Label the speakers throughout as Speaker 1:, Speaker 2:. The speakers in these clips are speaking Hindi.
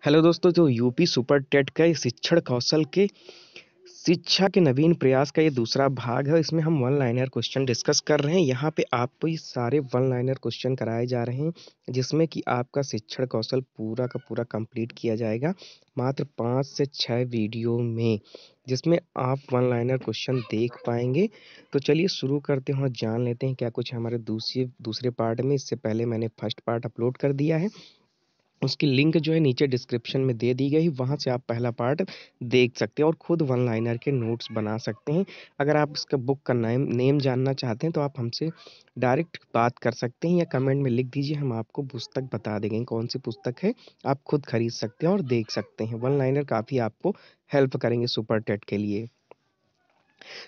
Speaker 1: हेलो दोस्तों, जो यूपी सुपर टेट का ये शिक्षण कौशल के शिक्षा के नवीन प्रयास का ये दूसरा भाग है। इसमें हम वन लाइनर क्वेश्चन डिस्कस कर रहे हैं। यहाँ पे आपको ये सारे वन लाइनर क्वेश्चन कराए जा रहे हैं, जिसमें कि आपका शिक्षण कौशल पूरा का पूरा कंप्लीट किया जाएगा मात्र 5 से 6 वीडियो में, जिसमें आप वन लाइनर क्वेश्चन देख पाएंगे। तो चलिए शुरू करते हैं और जान लेते हैं क्या कुछ है हमारे दूसरे पार्ट में। इससे पहले मैंने फर्स्ट पार्ट अपलोड कर दिया है, उसकी लिंक जो है नीचे डिस्क्रिप्शन में दे दी गई, वहाँ से आप पहला पार्ट देख सकते हैं और खुद वन लाइनर के नोट्स बना सकते हैं। अगर आप इसका बुक का नेम जानना चाहते हैं तो आप हमसे डायरेक्ट बात कर सकते हैं या कमेंट में लिख दीजिए, हम आपको पुस्तक बता देंगे कौन सी पुस्तक है। आप खुद खरीद सकते हैं और देख सकते हैं। वन लाइनर काफ़ी आपको हेल्प करेंगे सुपर टेट के लिए।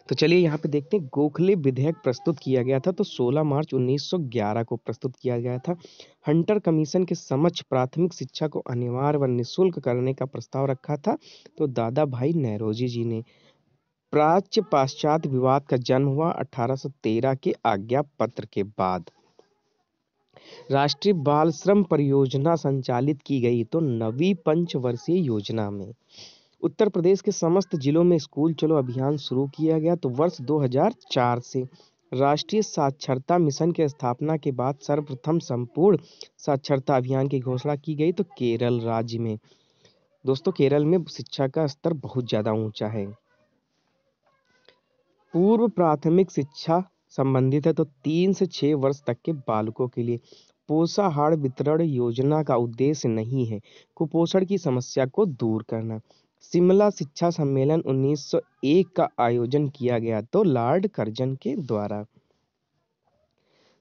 Speaker 1: तो चलिए यहाँ पे देखते हैं। गोखले विधेयक प्रस्तुत किया गया था तो 16 मार्च 1911 को प्रस्तुत किया गया था। हंटर कमीशन के समक्ष प्राथमिक शिक्षा को अनिवार्य व निःशुल्क करने का प्रस्ताव रखा था तो दादा भाई नौरोजी जी ने। प्राच्य पाश्चात्य विवाद का जन्म हुआ 1813 के आज्ञा पत्र के बाद। राष्ट्रीय बाल श्रम परियोजना संचालित की गई तो नवी पंचवर्षीय योजना में। उत्तर प्रदेश के समस्त जिलों में स्कूल चलो अभियान शुरू किया गया तो वर्ष 2004 से। राष्ट्रीय साक्षरता मिशन की स्थापना के बाद सर्वप्रथम संपूर्ण साक्षरता अभियान की घोषणा की गई तो केरल राज्य में। दोस्तों, केरल में शिक्षा का स्तर बहुत ज़्यादा ऊंचा है। पूर्व प्राथमिक शिक्षा संबंधित है तो 3 से 6 वर्ष तक के बालकों के लिए। पोषाहार वितरण योजना का उद्देश्य नहीं है कुपोषण की समस्या को दूर करना। शिमला शिक्षा सम्मेलन 1901 का आयोजन किया गया तो लॉर्ड कर्जन के द्वारा।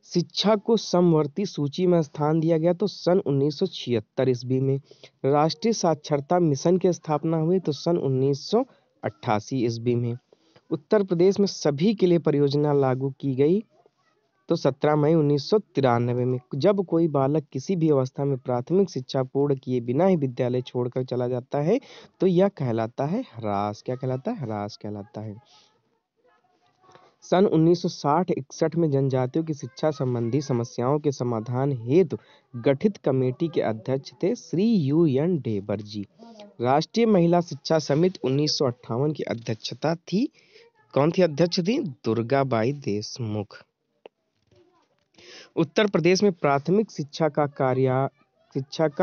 Speaker 1: शिक्षा को समवर्ती सूची में स्थान दिया गया तो सन 1976 ईस्वी में। राष्ट्रीय साक्षरता मिशन की स्थापना हुई तो सन 1988 ईस्वी में। उत्तर प्रदेश में सभी के लिए परियोजना लागू की गई तो 17 मई 1993 में। जब कोई बालक किसी भी अवस्था में प्राथमिक शिक्षा पूर्ण किए बिना ही विद्यालय छोड़कर चला जाता है तो यह कहलाता है ह्रास। क्या कहलाता है? ह्रास कहलाता है। सन 1960-61 में जनजातियों की शिक्षा संबंधी समस्याओं के समाधान हेतु गठित कमेटी के अध्यक्ष थे श्री UN डेबर जी। राष्ट्रीय महिला शिक्षा समिति 1958 की अध्यक्षता थी। कौन थी अध्यक्ष थी? दुर्गाबाई देशमुख। उत्तर प्रदेश में प्राथमिक शिक्षा का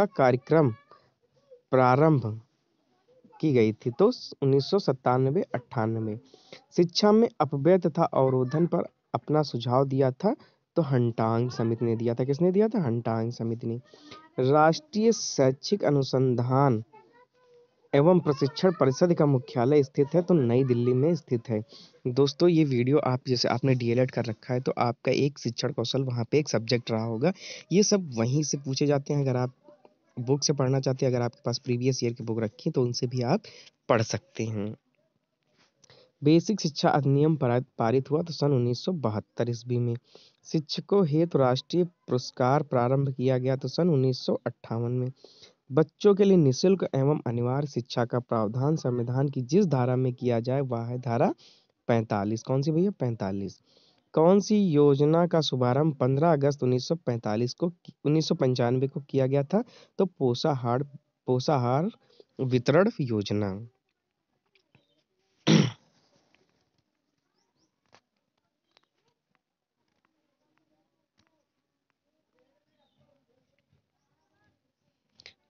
Speaker 1: कार्यक्रम प्रारंभ की गई थी तो 1997-98। शिक्षा में अपव्यय तथा अवरोधन पर अपना सुझाव दिया था तो हंटांग समिति ने दिया था। किसने दिया था? हंटांग समिति ने। राष्ट्रीय शैक्षिक अनुसंधान एवं प्रशिक्षण परिषद का मुख्यालय स्थित है तो नई दिल्ली में स्थित है। दोस्तों, ये वीडियो आप जैसे आपने डीएलएड कर रखा है तो आपका एक शिक्षण कौशल वहाँ पे एक सब्जेक्ट रहा होगा। ये सब वहीं से पूछे जाते हैं। अगर आप बुक से पढ़ना चाहते हैं, अगर आपके पास प्रीवियस ईयर की बुक रखी है तो उनसे भी आप पढ़ सकते हैं। बेसिक शिक्षा अधिनियम पारित हुआ तो सन 1972 ईस्वी में। शिक्षकों हेतु राष्ट्रीय पुरस्कार प्रारंभ किया गया तो सन 1958 में। बच्चों के लिए निःशुल्क एवं अनिवार्य शिक्षा का प्रावधान संविधान की जिस धारा में किया जाए वह है धारा 45। कौन सी भैया? 45। कौन सी योजना का शुभारंभ 15 अगस्त 1995 को किया गया था तो पोषाहार वितरण योजना।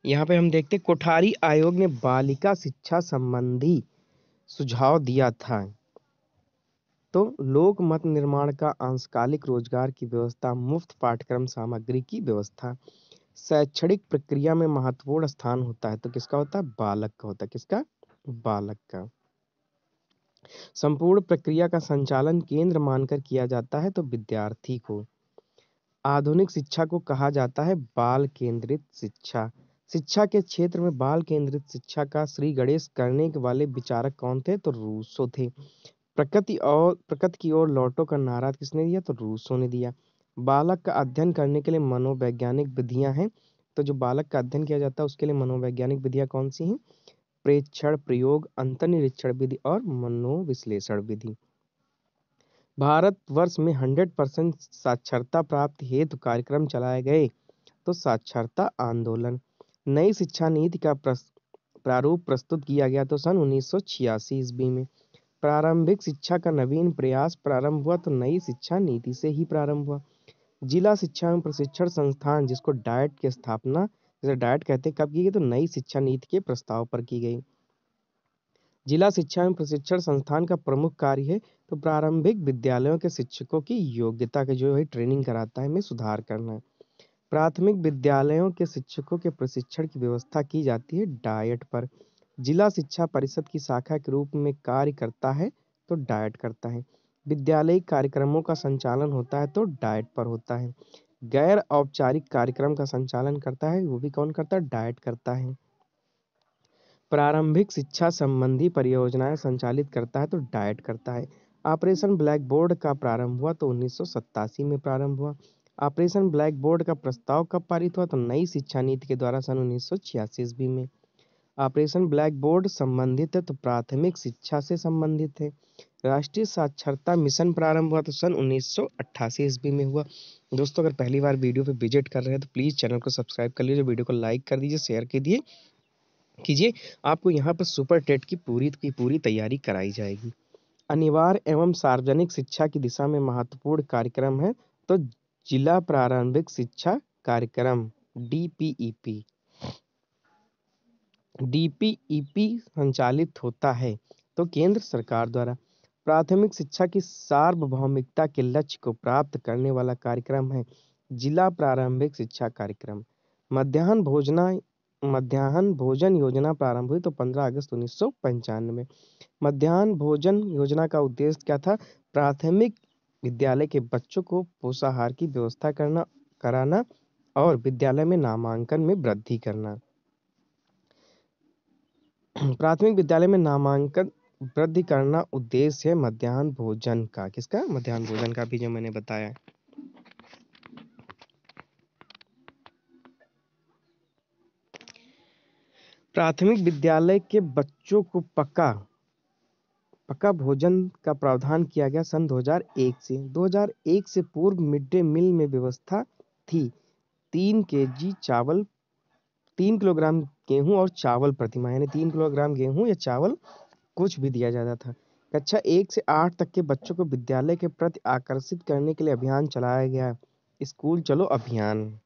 Speaker 1: यहाँ पे हम देखते कोठारी आयोग ने बालिका शिक्षा संबंधी सुझाव दिया था तो लोक मत निर्माण का अंशकालिक रोजगार की व्यवस्था, मुफ्त पाठ्यक्रम सामग्री की व्यवस्था। शैक्षणिक प्रक्रिया में महत्वपूर्ण स्थान होता है तो किसका होता है? बालक का होता है। किसका? बालक का। संपूर्ण प्रक्रिया का संचालन केंद्र मानकर किया जाता है तो विद्यार्थी को। आधुनिक शिक्षा को कहा जाता है बाल केंद्रित शिक्षा। शिक्षा के क्षेत्र में बाल केंद्रित शिक्षा का श्री गणेश करने वाले विचारक कौन थे तो रूसो थे। प्रकृति की ओर लौटो का नारा किसने दिया तो रूसो ने दिया। बालक का अध्ययन करने के लिए मनोवैज्ञानिक विधियां हैं तो जो बालक का अध्ययन किया जाता है उसके लिए मनोवैज्ञानिक विधियां कौन सी हैं? प्रेक्षण, प्रयोग, अंतर्निरीक्षण विधि और मनोविश्लेषण विधि। भारतवर्ष में 100% साक्षरता प्राप्त हेतु कार्यक्रम चलाए गए तो साक्षरता आंदोलन। नई शिक्षा नीति का प्रारूप प्रस्तुत किया गया तो सन 1986 ईस्वी में। प्रारंभिक शिक्षा का नवीन प्रयास प्रारंभ हुआ तो नई शिक्षा नीति से ही प्रारंभ हुआ। जिला शिक्षा एवं प्रशिक्षण संस्थान, जिसको डाइट की स्थापना, जैसे डाइट कहते हैं, कब की गई तो नई शिक्षा नीति के प्रस्ताव पर की गई। जिला शिक्षा एवं प्रशिक्षण संस्थान का प्रमुख कार्य है तो प्रारंभिक विद्यालयों के शिक्षकों की योग्यता के जो है ट्रेनिंग कराता है, में सुधार करना है। प्राथमिक विद्यालयों के शिक्षकों के प्रशिक्षण की व्यवस्था की जाती है डाइट पर। जिला शिक्षा परिषद की शाखा के रूप में कार्य करता है तो डाइट करता है। विद्यालयिक कार्यक्रमों का संचालन होता है तो डाइट पर होता है। गैर औपचारिक कार्यक्रम का संचालन करता है, वो भी कौन करता है, डाइट करता है। प्रारंभिक शिक्षा संबंधी परियोजनाएं संचालित करता है तो डाइट करता है। ऑपरेशन ब्लैक बोर्ड का प्रारंभ हुआ तो 1987 में प्रारंभ हुआ। ऑपरेशन ब्लैक बोर्ड का प्रस्ताव कब पारित हुआ तो नई शिक्षा नीति के द्वारा सन 1986 ईस्वी में। ऑपरेशन ब्लैक बोर्ड संबंधित है तो प्राथमिक शिक्षा से संबंधित है। राष्ट्रीय साक्षरता मिशन प्रारंभ हुआ तो सन 1988 ईस्वी में हुआ। दोस्तों, अगर पहली बार वीडियो पे विजिट कर रहे हैं तो प्लीज़ चैनल को सब्सक्राइब कर लीजिए, वीडियो को लाइक कर दीजिए, शेयर कीजिए। आपको यहाँ पर सुपर टेट की पूरी तैयारी कराई जाएगी। अनिवार्य एवं सार्वजनिक शिक्षा की दिशा में महत्वपूर्ण कार्यक्रम है तो जिला प्रारंभिक शिक्षा कार्यक्रम डीपीईपी डीपीईपी संचालित होता है तो केंद्र सरकार द्वारा। प्राथमिक शिक्षा की सार्वभौमिकता के लक्ष्य को प्राप्त करने वाला कार्यक्रम है जिला प्रारंभिक शिक्षा कार्यक्रम। मध्याह्न भोजन योजना प्रारंभ हुई तो 15 अगस्त 1995। मध्याह्न भोजन योजना का उद्देश्य क्या था, प्राथमिक विद्यालय के बच्चों को पोषाहार की व्यवस्था कराना और विद्यालय में नामांकन में वृद्धि करना। प्राथमिक विद्यालय में नामांकन वृद्धि करना उद्देश्य है मध्याह्न भोजन का। किसका, मध्याह्न भोजन का, भी जो मैंने बताया। प्राथमिक विद्यालय के बच्चों को पक्का भोजन का प्रावधान किया गया सन 2001 से। 2001 से पूर्व मिड डे मील में व्यवस्था थी 3 केजी चावल, 3 किलोग्राम गेहूं और चावल प्रतिमाह, यानी 3 किलोग्राम गेहूं या चावल कुछ भी दिया जाता था। कक्षा 1 से 8 तक के बच्चों को विद्यालय के प्रति आकर्षित करने के लिए अभियान चलाया गया, स्कूल चलो अभियान।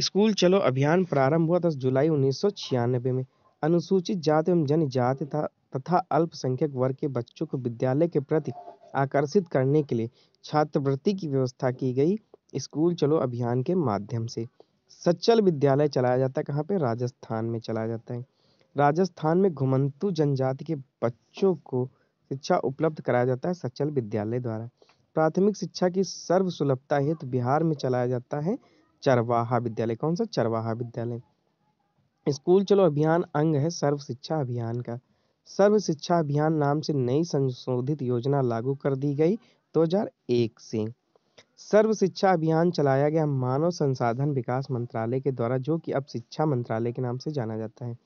Speaker 1: स्कूल चलो अभियान प्रारंभ हुआ 10 जुलाई 1996 में। अनुसूचित जाति एवं जनजाति तथा अल्पसंख्यक वर्ग के बच्चों को विद्यालय के प्रति आकर्षित करने के लिए छात्रवृत्ति की व्यवस्था की गई स्कूल चलो अभियान के माध्यम से। सचल विद्यालय चलाया जाता है, कहाँ पे, राजस्थान में चलाया जाता है। राजस्थान में घुमंतू जनजाति के बच्चों को शिक्षा उपलब्ध कराया जाता है सचल विद्यालय द्वारा। प्राथमिक शिक्षा की सर्व सुलभता हेतु बिहार में चलाया जाता है चरवाहा विद्यालय। कौन सा, चरवाहा विद्यालय। स्कूल चलो अभियान अंग है सर्व शिक्षा अभियान का। सर्व शिक्षा अभियान नाम से नई संशोधित योजना लागू कर दी गई 2001 से। सर्व शिक्षा अभियान चलाया गया मानव संसाधन विकास मंत्रालय के द्वारा, जो कि अब शिक्षा मंत्रालय के नाम से जाना जाता है।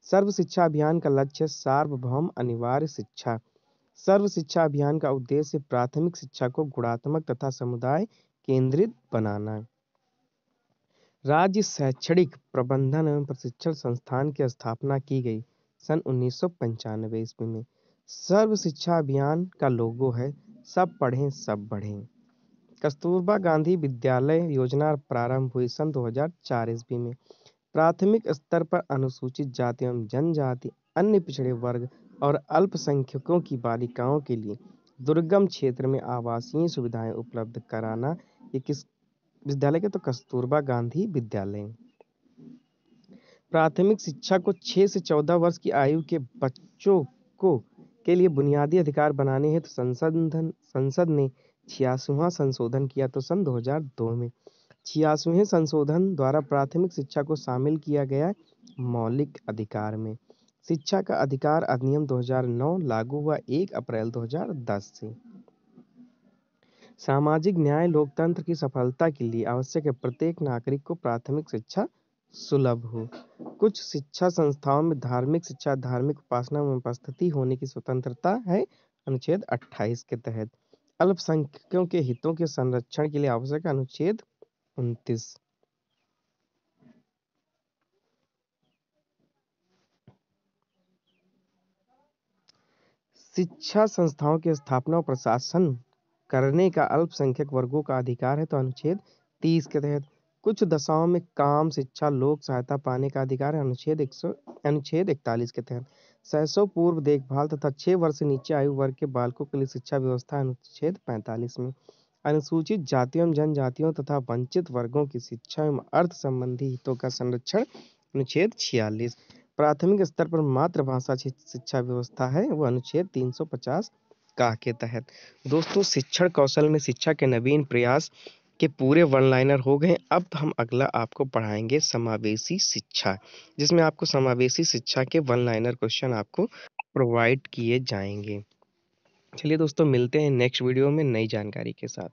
Speaker 1: सर्व शिक्षा अभियान का लक्ष्य है सार्वभौम अनिवार्य शिक्षा। सर्व शिक्षा अभियान का उद्देश्य प्राथमिक शिक्षा को गुणात्मक तथा समुदाय केंद्रित बनाना है। राज्य शैक्षणिक प्रबंधन एवं प्रशिक्षण संस्थान की स्थापना की गई सन 1995 ईस्वी में। सर्व शिक्षा अभियान का लोगो है सब पढ़ें सब बढ़ें। कस्तूरबा गांधी विद्यालय योजना प्रारंभ हुई सन 2004 ईस्वी में। प्राथमिक स्तर पर अनुसूचित जाति एवं जनजाति, अन्य पिछड़े वर्ग और अल्पसंख्यकों की बालिकाओं के लिए दुर्गम क्षेत्र में आवासीय सुविधाएं उपलब्ध कराना। ये किस विद्यालय के, तो कस्तूरबा गांधी विद्यालय। प्राथमिक शिक्षा को 6 से 14 वर्ष की आयु के बच्चों को के लिए बुनियादी अधिकार बनाने हेतु संसद ने 86वां संशोधन किया तो सन 2002 में। 86वें संशोधन द्वारा प्राथमिक शिक्षा को शामिल किया गया मौलिक अधिकार में। शिक्षा का अधिकार अधिनियम 2009 लागू हुआ 1 अप्रैल 2010 से। सामाजिक न्याय लोकतंत्र की सफलता के लिए आवश्यक है प्रत्येक नागरिक को प्राथमिक शिक्षा सुलभ हो। कुछ शिक्षा संस्थाओं में धार्मिक शिक्षा, धार्मिक उपासना में उपस्थिति होने की स्वतंत्रता है अनुच्छेद 28 के तहत। अल्पसंख्यकों के हितों के संरक्षण के लिए आवश्यक अनुच्छेद 29। शिक्षा संस्थाओं की स्थापना और प्रशासन करने का अल्पसंख्यक वर्गों का अधिकार है, तो अनुच्छेद 30 के तहत। कुछ दशाओं में काम, शिक्षा, लोक सहायता पाने का अधिकार है, अनुच्छेद 41 के तहत। सहसो पूर्व देखभाल तथा 6 वर्ष से नीचे आयु वर्ग के बालकों के लिए शिक्षा व्यवस्था है, अनुच्छेद 45 में। अनुसूचित जातियों एवं जनजातियों तथा वंचित वर्गों की शिक्षा एवं अर्थ संबंधी हितों का संरक्षण, अनुच्छेद 46। प्राथमिक स्तर पर मातृभाषा शिक्षा व्यवस्था है, वो अनुच्छेद 350 का के तहत। दोस्तों, शिक्षण कौशल में शिक्षा के नवीन प्रयास के पूरे वन लाइनर हो गए। अब हम अगला आपको पढ़ाएंगे समावेशी शिक्षा, जिसमें आपको समावेशी शिक्षा के वन लाइनर क्वेश्चन आपको प्रोवाइड किए जाएंगे। चलिए दोस्तों, मिलते हैं नेक्स्ट वीडियो में नई जानकारी के साथ।